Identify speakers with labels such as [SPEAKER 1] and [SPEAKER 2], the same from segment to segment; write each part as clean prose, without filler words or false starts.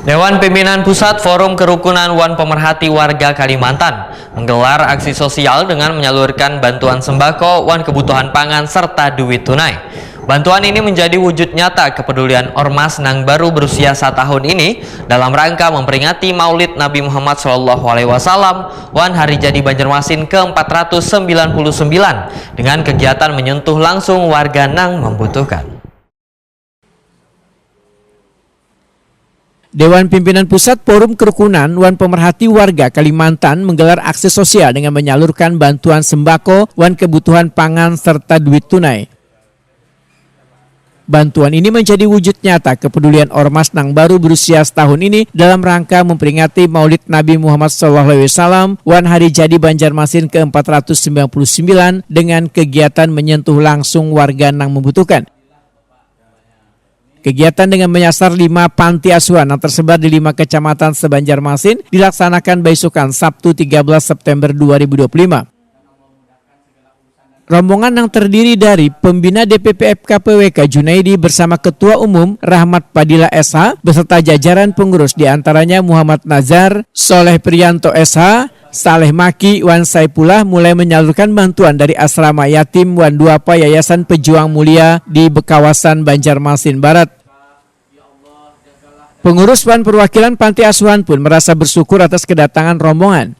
[SPEAKER 1] Dewan Pimpinan Pusat Forum Kerukunan Wan Pemerhati Warga Kalimantan menggelar aksi sosial dengan menyalurkan bantuan sembako, wan kebutuhan pangan, serta duit tunai. Bantuan ini menjadi wujud nyata kepedulian Ormas Nang Baru berusia 1 tahun ini dalam rangka memperingati Maulid Nabi Muhammad SAW, Wan Hari Jadi Banjarmasin ke-499 dengan kegiatan menyentuh langsung warga Nang membutuhkan.
[SPEAKER 2] Dewan Pimpinan Pusat Forum Kerukunan Wan Pemerhati Warga Kalimantan menggelar aksi sosial dengan menyalurkan bantuan sembako, wan kebutuhan pangan, serta duit tunai. Bantuan ini menjadi wujud nyata kepedulian Ormas Nang Baru berusia 1 tahun ini dalam rangka memperingati Maulid Nabi Muhammad SAW, Wan Hari Jadi Banjarmasin ke-499 dengan kegiatan menyentuh langsung warga Nang membutuhkan. Kegiatan dengan menyasar 5 panti asuhan yang tersebar di 5 kecamatan se-Banjarmasin dilaksanakan besokan Sabtu 13 September 2025. Rombongan yang terdiri dari Pembina DPP FKPWK Junaidi bersama Ketua Umum Rahmat Padilla SH beserta jajaran pengurus diantaranya Muhammad Nazar, Soleh Priyanto SH, Saleh Maki, Wan Saipullah mulai menyalurkan bantuan dari asrama yatim Wan Duapa Yayasan Pejuang Mulia di kawasan Banjarmasin Barat. Pengurus Wan perwakilan panti asuhan pun merasa bersyukur atas kedatangan rombongan.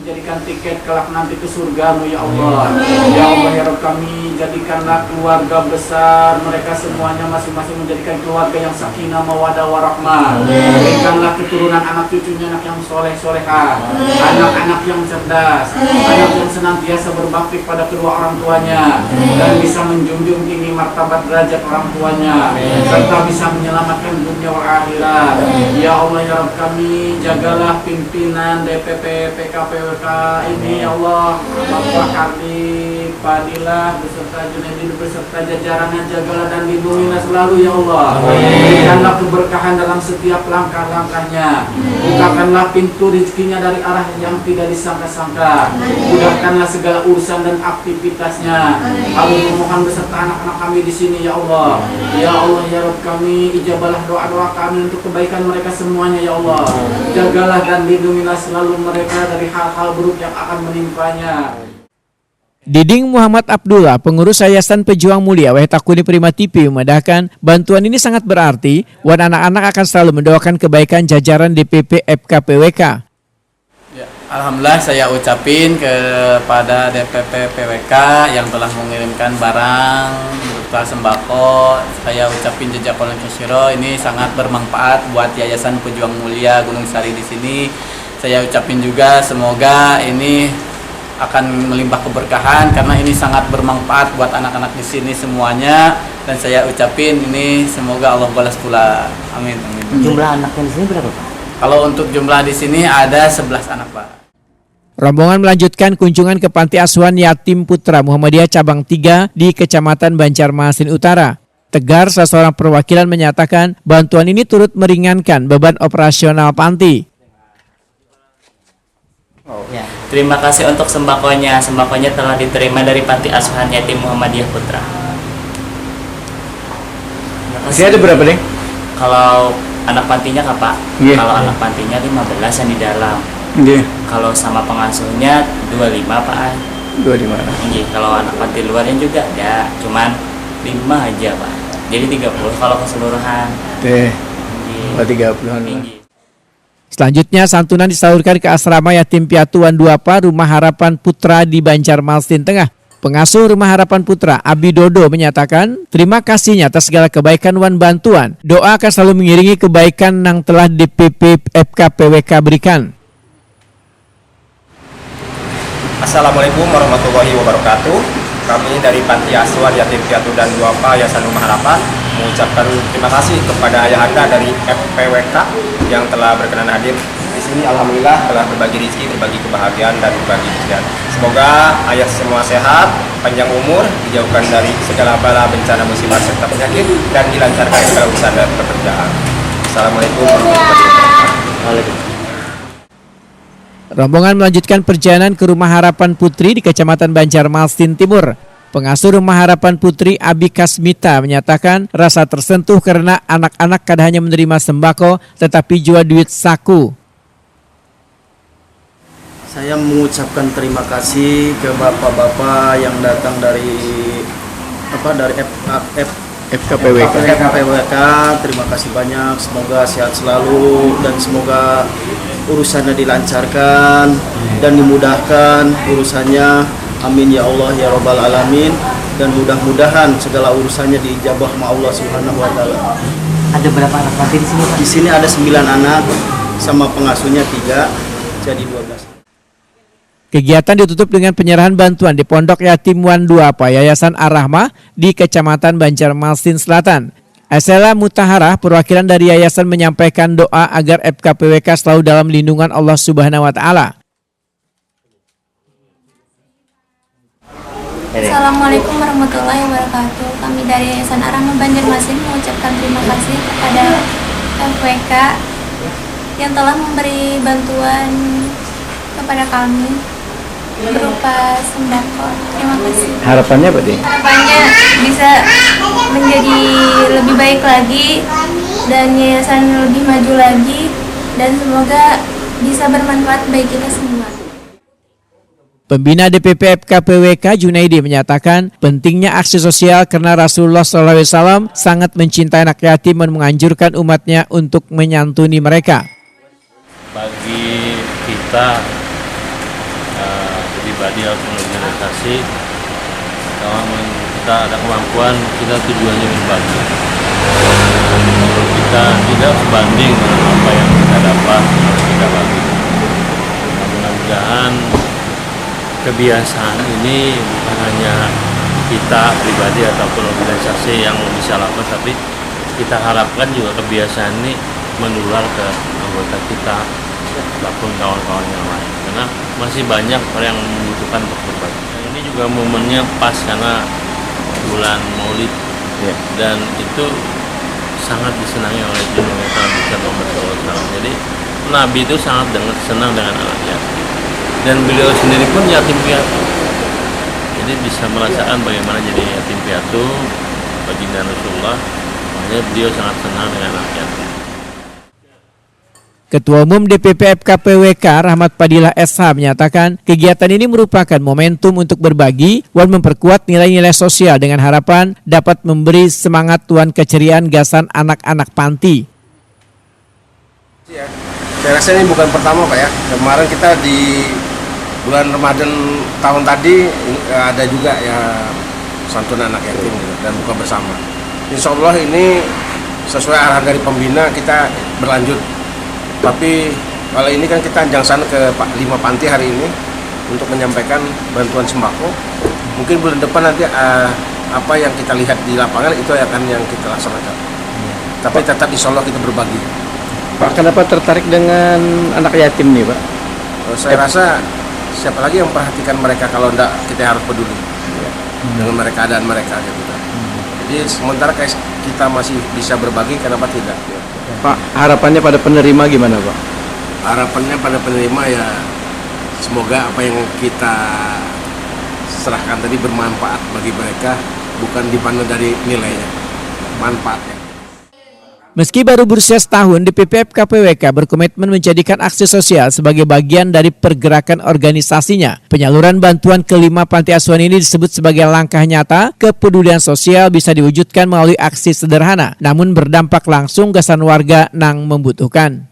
[SPEAKER 3] Jadikan tiket kelak nanti ke surga-Mu ya Allah. Ya Allah ya Rabb kami, jadikanlah keluarga besar mereka semuanya masing-masing menjadikan keluarga yang sakinah mawaddah warahmah. Berikanlah keturunan anak cucunya anak yang soleh-solehah, anak-anak yang cerdas, anak yang senantiasa berbakti pada kedua orang tuanya dan bisa menjunjung tinggi martabat derajat orang tuanya serta bisa menyelamatkan dunia wal akhirat. Ya Allah ya Rabb kami, jagalah pimpinan DPP PKPWK ini ya Allah, Bapak Kardi, Padilla beserta Junaidi beserta jajarannya, jagalah dan lindungilah selalu ya Allah. Berikanlah keberkahan dalam setiap langkah-langkahnya. Bukakanlah pintu rezekinya dari arah yang tidak disangka-sangka. Mudahkanlah segala urusan dan aktivitasnya. Kami memohon beserta anak-anak kami di sini ya Allah. Ya Allah ya Rabb kami, ijabalah doa-doa kami untuk kebaikan mereka semuanya ya Allah. Jagalah dan lindungilah selalu mereka dari hal-hal buruk yang akan menimpanya.
[SPEAKER 2] Diding Muhammad Abdullah, pengurus Yayasan Pejuang Mulia Wetakuni Prima TV memandangkan bantuan ini sangat berarti. Wan anak-anak akan selalu mendoakan kebaikan jajaran DPP FKPWK.
[SPEAKER 4] Ya, alhamdulillah saya ucapin kepada DPP PWK yang telah mengirimkan barang berupa sembako. Saya ucapin jazakallahu khairan, ini sangat bermanfaat buat Yayasan Pejuang Mulia Gunung Sari di sini. Saya ucapin juga semoga ini akan melimpah keberkahan karena ini sangat bermanfaat buat anak-anak di sini semuanya, dan saya ucapin ini semoga Allah balas pula. Amin. Amin.
[SPEAKER 5] Jumlah anaknya di sini berapa, Pak?
[SPEAKER 4] Kalau untuk jumlah di sini ada 11 anak, Pak.
[SPEAKER 2] Rombongan melanjutkan kunjungan ke Panti Asuhan Yatim Putra Muhammadiyah Cabang 3 di Kecamatan Banjarmasin Utara. Tegar, seorang perwakilan menyatakan bantuan ini turut meringankan beban operasional panti.
[SPEAKER 5] Ya. Terima kasih untuk sembakonya. Sembakonya telah diterima dari Panti Asuhan Yatim Muhammadiyah Putra.
[SPEAKER 6] Masih ada berapa, Deng?
[SPEAKER 5] Kalau anak pantinya Kak, Pak?
[SPEAKER 6] Yeah.
[SPEAKER 5] Kalau anak pantinya 15 yang di dalam.
[SPEAKER 6] Yeah.
[SPEAKER 5] Kalau sama pengasuhnya 25, Pak.
[SPEAKER 6] 25.
[SPEAKER 5] Iya, kalau anak panti luarnya juga ada, cuman 5 aja, Pak. Jadi 30 kalau keseluruhan.
[SPEAKER 6] Teh.
[SPEAKER 5] Iya.
[SPEAKER 6] 30-an.
[SPEAKER 5] Tinggi.
[SPEAKER 2] Selanjutnya santunan disalurkan ke asrama yatim piatu Wan Duapa Rumah Harapan Putra di Banjarmasin Tengah. Pengasuh Rumah Harapan Putra Abi Dodo menyatakan terima kasihnya atas segala kebaikan wan bantuan. Doa akan selalu mengiringi kebaikan yang telah DPP FKPWK berikan.
[SPEAKER 7] Assalamualaikum warahmatullahi wabarakatuh. Kami dari Panti Asuhan Yatim Piatu dan Duapa Yayasan Rumah Harapan mengucapkan terima kasih kepada ayahanda dari FPWK yang telah berkenan hadir di sini. Alhamdulillah telah berbagi rezeki, berbagi kebahagiaan dan berbagi ujian. Semoga ayah semua sehat, panjang umur, dijauhkan dari segala bala bencana musibah serta penyakit dan dilancarkan segala urusan dan pekerjaan. Assalamualaikum warahmatullahi wabarakatuh. Rombongan melanjutkan perjalanan ke Rumah Harapan Putri di Kecamatan Banjarmasin Timur.
[SPEAKER 2] Pengasuh Rumah Harapan Putri Abi Kasmita menyatakan rasa tersentuh karena anak-anak kada hanya menerima sembako tetapi juga duit saku.
[SPEAKER 8] Saya mengucapkan terima kasih ke bapak-bapak yang datang dari
[SPEAKER 6] FKPWK.
[SPEAKER 8] Terima kasih banyak, semoga sehat selalu dan semoga urusannya dilancarkan dan dimudahkan urusannya. Amin ya Allah ya Rabbal Alamin, dan mudah-mudahan segala urusannya diijabah sama Allah Subhanahu wa taala.
[SPEAKER 9] Ada berapa anak panti di sini, Pak?
[SPEAKER 8] Di sini ada 9 anak sama pengasuhnya 3, jadi 12.
[SPEAKER 2] Kegiatan ditutup dengan penyerahan bantuan di Pondok Yatim Wan Duapa Yayasan Ar-Rahmah di Kecamatan Banjarmasin Selatan. Asela Mutaharah, perwakilan dari yayasan, menyampaikan doa agar FKPWK selalu dalam lindungan Allah Subhanahu wa taala.
[SPEAKER 10] Assalamualaikum warahmatullahi wabarakatuh. Kami dari Yayasan Ar-Rahmah Banjarmasin mengucapkan terima kasih kepada FWK yang telah memberi bantuan kepada kami berupa sembako. Terima kasih.
[SPEAKER 6] Harapannya apa, Ding?
[SPEAKER 10] Harapannya bisa menjadi lebih baik lagi dan yayasan lebih maju lagi, dan semoga bisa bermanfaat bagi kita semua.
[SPEAKER 2] Pembina DPP FKPWK Junaidi menyatakan pentingnya aksi sosial karena Rasulullah SAW sangat mencintai anak yatim dan menganjurkan umatnya untuk menyantuni mereka.
[SPEAKER 11] Bagi kita pribadi atau organisasi, kalau kita ada kemampuan, kita tujuannya berbagi. Kalau kita tidak sebanding dengan apa yang kita dapat, kita bagi. Mudah-mudahan kebiasaan ini bukan hanya kita pribadi ataupun organisasi yang bisa lakukan, tapi kita harapkan juga kebiasaan ini menular ke anggota kita ataupun kawan-kawan yang lain, karena masih banyak orang yang membutuhkan untuk berbagi. Ini juga momennya pas karena bulan Maulid, dan itu sangat disenangi oleh Junjungan Nabi Muhammad SAW. Jadi Nabi itu sangat senang dengan anak yatim, dan beliau sendiri pun yatim piatu. Jadi bisa merasakan bagaimana jadi yatim piatu baginda Rasulullah. Makanya beliau sangat senang dengan anak yatim.
[SPEAKER 2] Ketua Umum DPP FKPWK Rahmat Padilah SH menyatakan kegiatan ini merupakan momentum untuk berbagi dan memperkuat nilai-nilai sosial dengan harapan dapat memberi semangat tuan keceriaan gasan anak-anak panti.
[SPEAKER 12] Saya rasa ini bukan pertama, Pak, ya. Kemarin kita di bulan Ramadan tahun tadi ada juga ya santunan anak yatim dan buka bersama. Insya Allah ini sesuai arahan dari pembina kita berlanjut. Tapi kalau ini kan kita jangan ke 5 panti hari ini untuk menyampaikan bantuan sembako. Mungkin bulan depan nanti apa yang kita lihat di lapangan itu akan yang kita laksanakan. Tapi tetap insya Allah kita berbagi.
[SPEAKER 6] Pak, kenapa tertarik dengan anak yatim nih, Pak?
[SPEAKER 12] Saya rasa siapa lagi yang memperhatikan mereka kalau enggak kita harus peduli dengan mereka, keadaan mereka gitu. Jadi sementara kita masih bisa berbagi, kenapa tidak?
[SPEAKER 6] Pak, harapannya pada penerima gimana, Pak?
[SPEAKER 12] Harapannya pada penerima ya semoga apa yang kita serahkan tadi bermanfaat bagi mereka, bukan dipandang dari nilainya, manfaatnya.
[SPEAKER 2] Meski baru berusia setahun, DPP FKPWK berkomitmen menjadikan aksi sosial sebagai bagian dari pergerakan organisasinya. Penyaluran bantuan ke 5 panti asuhan ini disebut sebagai langkah nyata kepedulian sosial bisa diwujudkan melalui aksi sederhana, namun berdampak langsung gasan warga nang membutuhkan.